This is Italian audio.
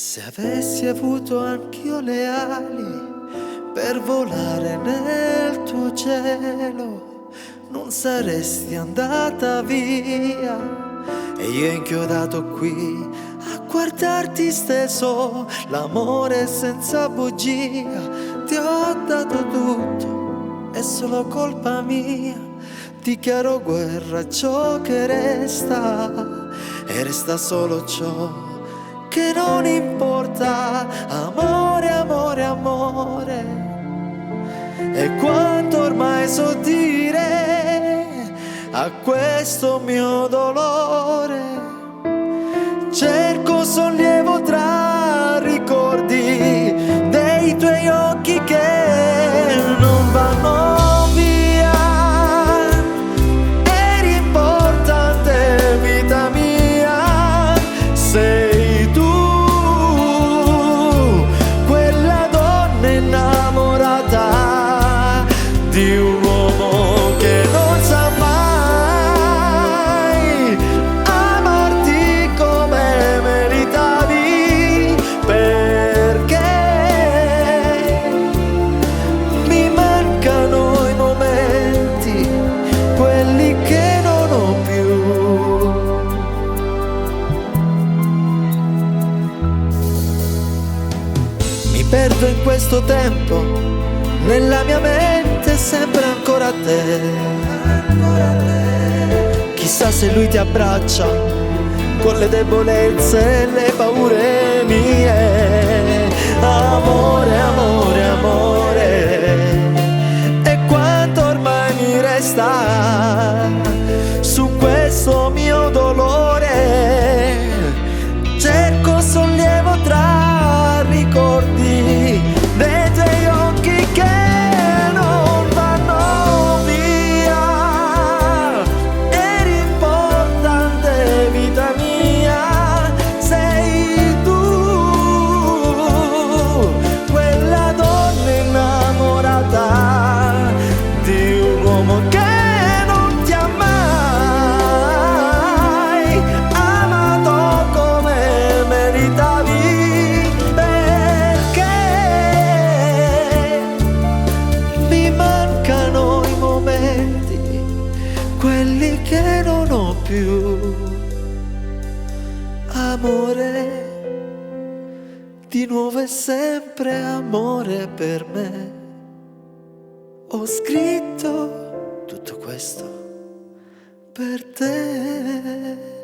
Se avessi avuto anch'io le ali per volare nel tuo cielo, non saresti andata via e io inchiodato qui a guardarti steso. L'amore senza bugia, ti ho dato tutto, è solo colpa mia. Dichiaro guerra a ciò che resta e resta solo ciò che non importa. Amore, amore, amore, e quanto ormai so dire a questo mio dolore. Cerco sollievo tra ricordi dei tuoi occhi che non vanno via. Eri importante, vita mia, sei tu, quella donna innamorata di un uomo che non sa mai amarti come meritavi, perché mi mancano i momenti, quelli che non ho più. Mi perdo in questo tempo, nella mia mente sembra ancora te. Chissà se lui ti abbraccia con le debolezze e le paure mie. Amore, amore, amore, e quanto ormai mi resta su questo mio dolore. Cerco sollievo tra ricordi dei tuoi occhi che non vanno via. Eri importante, vita mia, sei tu, quella donna innamorata di un uomo che non ti ha mai amato come meritavi, perché mi mancano i momenti, quelli che non ho più. Amore, di nuovo è sempre amore per me. Ho scritto tutto questo per te.